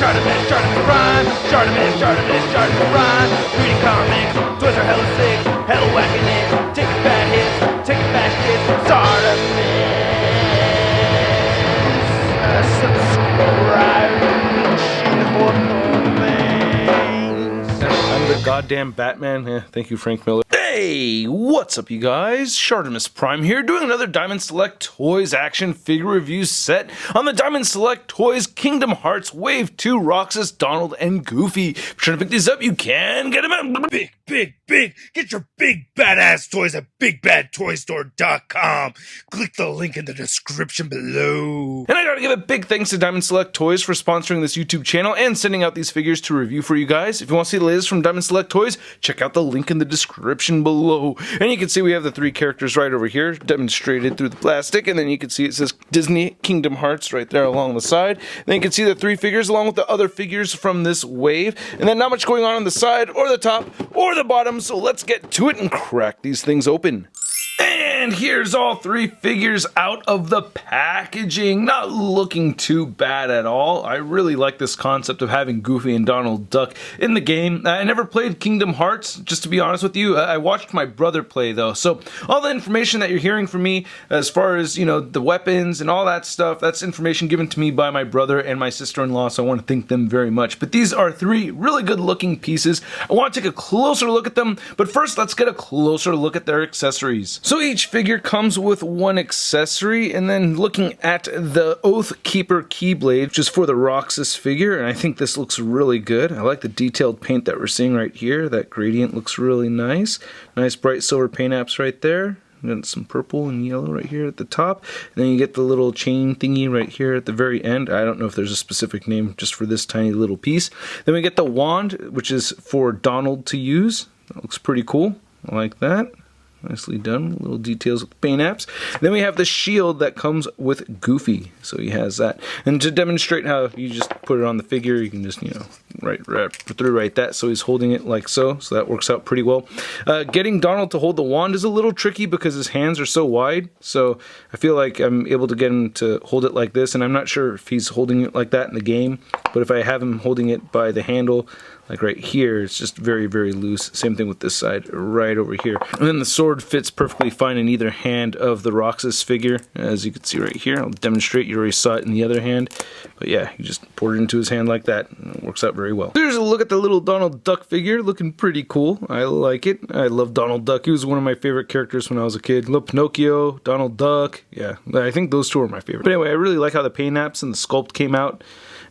ShartimusPrime. Reading comics, toys are hella sick, hella whacking it, taking bad hits, taking bad shit. Subscribe. I'm the goddamn Batman. Thank you, Frank Miller. Hey, what's up, you guys? ShartimusPrime here, doing another Diamond Select Toys action figure review set on the Diamond Select Toys Kingdom Hearts Wave 2 Roxas, Donald, and Goofy. If you're trying to pick these up, you can get them out. Big. Get your big badass toys at BigBadToyStore.com. Click the link in the description below. And I gotta give a big thanks to Diamond Select Toys for sponsoring this YouTube channel and sending out these figures to review for you guys. If you want to see the latest from Diamond Select Toys, check out the link in the description below. And you can see we have the three characters right over here, demonstrated through the plastic, and then you can see it says Disney Kingdom Hearts right there along the side. And then you can see the three figures along with the other figures from this wave. And then not much going on the side, or the top, or the bottom, so let's get to it and crack these things open. And here's all three figures out of the packaging. Not looking too bad at all. I really like this concept of having Goofy and Donald Duck in the game. I never played Kingdom Hearts, just to be honest with you. I watched my brother play though. So all the information that you're hearing from me as far as, you know, the weapons and all that stuff, that's information given to me by my brother and my sister-in-law, so I want to thank them very much. But these are three really good looking pieces. I want to take a closer look at them, but first let's get a closer look at their accessories. So each figure comes with one accessory, and then looking at the Oath Keeper Keyblade, which is for the Roxas figure, and I think this looks really good. I like the detailed paint that we're seeing right here. That gradient looks really nice. Nice bright silver paint apps right there. And some purple and yellow right here at the top. And then you get the little chain thingy right here at the very end. I don't know if there's a specific name just for this tiny little piece. Then we get the wand, which is for Donald to use. That looks pretty cool. I like that. Nicely done, little details with paint apps. Then we have the shield that comes with Goofy, so he has that. And to demonstrate how you just put it on the figure, you can just, you know, right that, so he's holding it like so that works out pretty well. Getting Donald to hold the wand is a little tricky because his hands are so wide, so I feel like I'm able to get him to hold it like this, and I'm not sure if he's holding it like that in the game, but if I have him holding it by the handle, like right here, it's just very, very loose. Same thing with this side, right over here. And then the sword fits perfectly fine in either hand of the Roxas figure, as you can see right here. I'll demonstrate, you already saw it in the other hand. But yeah, you just pour it into his hand like that, and it works out very well. Here's a look at the little Donald Duck figure, looking pretty cool. I like it. I love Donald Duck. He was one of my favorite characters when I was a kid. Love Pinocchio, Donald Duck, yeah, I think those two are my favorite. But anyway, I really like how the paint apps and the sculpt came out.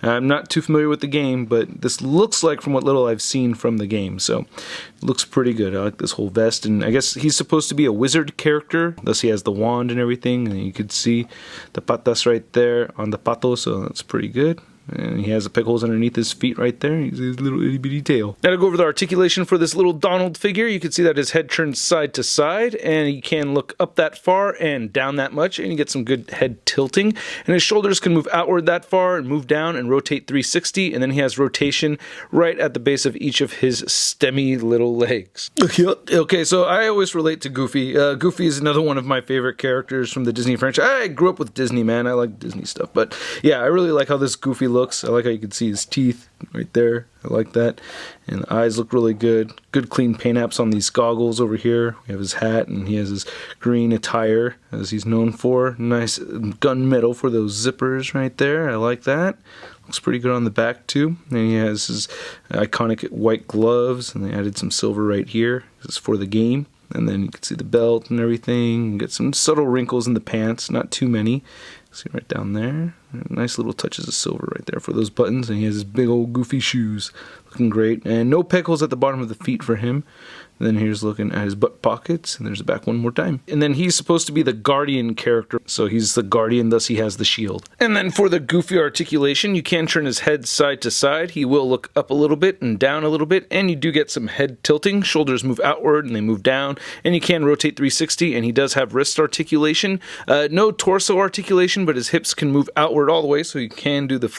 I'm not too familiar with the game, but this looks like from what little I've seen from the game, so it looks pretty good. I like this whole vest, and I guess he's supposed to be a wizard character, thus he has the wand and everything, and you could see the patas right there on the pato, so that's pretty good. And he has the peg holes underneath his feet right there. He's his little itty bitty tail. Now to go over the articulation for this little Donald figure, you can see that his head turns side to side, and he can look up that far and down that much, and you get some good head tilting. And his shoulders can move outward that far and move down and rotate 360, and then he has rotation right at the base of each of his stemmy little legs. Okay, so I always relate to Goofy. Goofy is another one of my favorite characters from the Disney franchise. I grew up with Disney, man. I like Disney stuff, but yeah, I really like how this Goofy looks. I like how you can see his teeth right there. I like that. And the eyes look really good. Good clean paint apps on these goggles over here. We have his hat, and he has his green attire, as he's known for. Nice gunmetal for those zippers right there. I like that. Looks pretty good on the back too. And he has his iconic white gloves, and they added some silver right here. This is for the game. And then you can see the belt and everything. You get some subtle wrinkles in the pants, not too many. See right down there. Nice little touches of silver right there for those buttons. And he has his big old Goofy shoes. Looking great. And no peg holes at the bottom of the feet for him. And then here's looking at his butt pockets, and there's the back one more time. And then he's supposed to be the guardian character, so he's the guardian, thus he has the shield. And then for the Goofy articulation, you can turn his head side to side. He will look up a little bit and down a little bit, and you do get some head tilting. Shoulders move outward and they move down, and you can rotate 360, and he does have wrist articulation. No torso articulation, but his hips can move outward all the way, so he can do the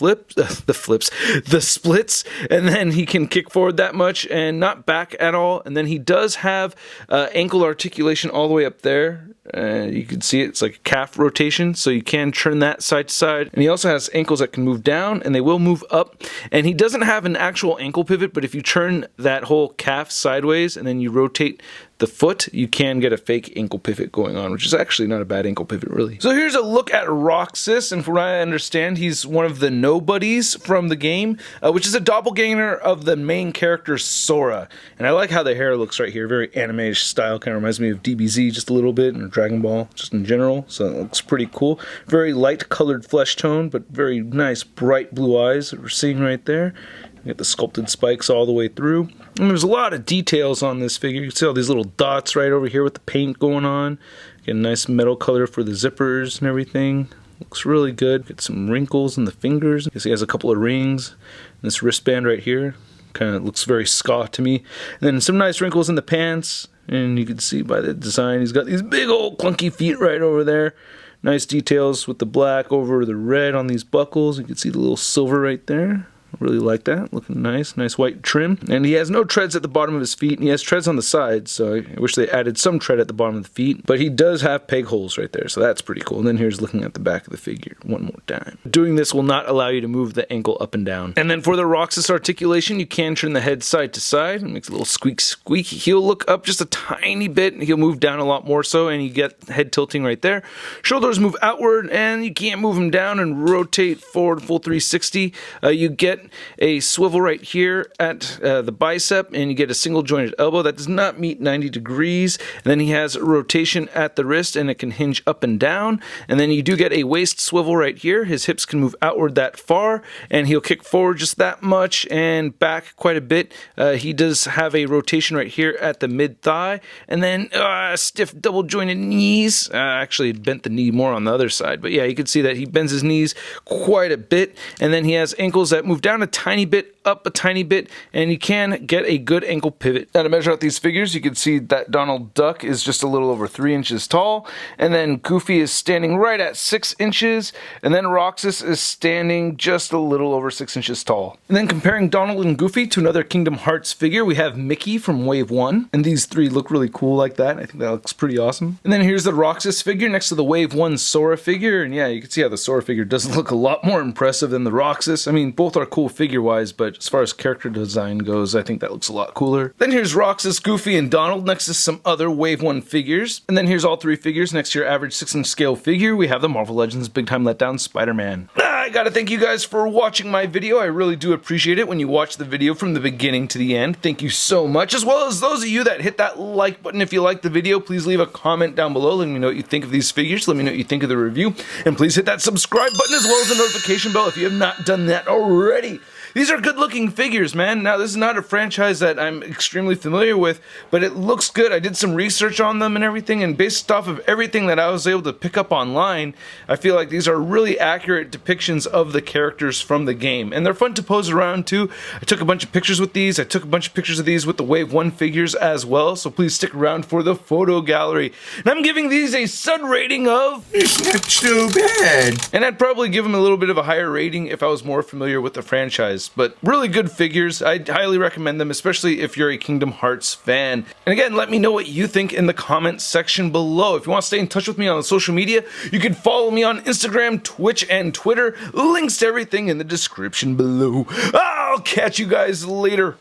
splits, and then he can kick forward that much and not back at all, and then he does have ankle articulation all the way up there. You can see it's like a calf rotation, so you can turn that side to side. And he also has ankles that can move down, and they will move up. And he doesn't have an actual ankle pivot, but if you turn that whole calf sideways and then you rotate the foot, you can get a fake ankle pivot going on, which is actually not a bad ankle pivot, really. So here's a look at Roxas, and from what I understand, he's one of the nobodies from the game, which is a doppelganger of the main character, Sora. And I like how the hair looks right here, very anime style, kind of reminds me of DBZ just a little bit, and Dragon Ball, just in general, so it looks pretty cool. Very light colored flesh tone, but very nice bright blue eyes that we're seeing right there. You get the sculpted spikes all the way through. And there's a lot of details on this figure. You can see all these little dots right over here with the paint going on. Get a nice metal color for the zippers and everything. Looks really good. Get some wrinkles in the fingers. You can see he has a couple of rings. And this wristband right here kind of looks very ska to me. And then some nice wrinkles in the pants. And you can see by the design, he's got these big old clunky feet right over there. Nice details with the black over the red on these buckles. You can see the little silver right there. Really like that, looking nice, nice white trim. And he has no treads at the bottom of his feet, and he has treads on the sides, so I wish they added some tread at the bottom of the feet. But he does have peg holes right there, so that's pretty cool. And then here's looking at the back of the figure one more time. Doing this will not allow you to move the ankle up and down. And then for the Roxas articulation, you can turn the head side to side. It makes a little squeak squeak. He'll look up just a tiny bit, and he'll move down a lot more so, and you get head tilting right there. Shoulders move outward, and you can't move them down and rotate forward full 360. You get a swivel right here at the bicep, and you get a single jointed elbow that does not meet 90 degrees. And then he has rotation at the wrist, and it can hinge up and down. And then you do get a waist swivel right here. His hips can move outward that far, and he'll kick forward just that much and back quite a bit. He does have a rotation right here at the mid thigh, and then stiff double jointed knees. Actually, it bent the knee more on the other side, but yeah, you can see that he bends his knees quite a bit. And then he has ankles that move down a tiny bit, up a tiny bit, and you can get a good ankle pivot. Now to measure out these figures, you can see that Donald Duck is just a little over 3 inches tall, and then Goofy is standing right at 6 inches, and then Roxas is standing just a little over 6 inches tall. And then comparing Donald and Goofy to another Kingdom Hearts figure, we have Mickey from Wave 1, and these three look really cool like that. I think that looks pretty awesome. And then here's the Roxas figure next to the Wave 1 Sora figure, and yeah, you can see how the Sora figure does look a lot more impressive than the Roxas. I mean, both are cool figure-wise, but as far as character design goes, I think that looks a lot cooler. Then here's Roxas, Goofy, and Donald next to some other Wave 1 figures. And then here's all three figures next to your average 6-inch scale figure. We have the Marvel Legends Big Time Letdown Spider-Man. I gotta thank you guys for watching my video. I really do appreciate it when you watch the video from the beginning to the end. Thank you so much, as well as those of you that hit that like button. If you like the video, please leave a comment down below. Let me know what you think of these figures. Let me know what you think of the review. And please hit that subscribe button as well as the notification bell if you have not done that already. These are good looking figures, man. Now, this is not a franchise that I'm extremely familiar with, but it looks good. I did some research on them and everything, and based off of everything that I was able to pick up online, I feel like these are really accurate depictions of the characters from the game. And they're fun to pose around too. I took a bunch of pictures with these. I took a bunch of pictures of these with the Wave 1 figures as well, so please stick around for the photo gallery. And I'm giving these a Sud rating of... It's not so bad. And I'd probably give them a little bit of a higher rating if I was more familiar with the franchise. But really good figures. I'd highly recommend them, especially if you're a Kingdom Hearts fan. And again, let me know what you think in the comments section below. If you want to stay in touch with me on social media, you can follow me on Instagram, Twitch, and Twitter. Links to everything in the description below. I'll catch you guys later.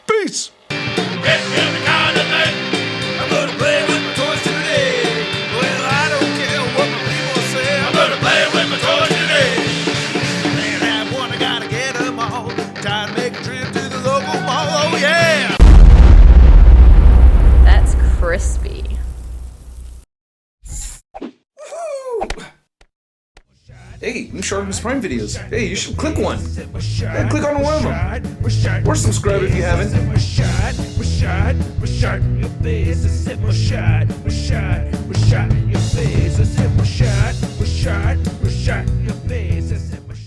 Peace! Crispy. Hey, new ShartimusPrime videos. Hey, you should click one. Yeah, click on one of them. Or subscribe if you haven't. Your face.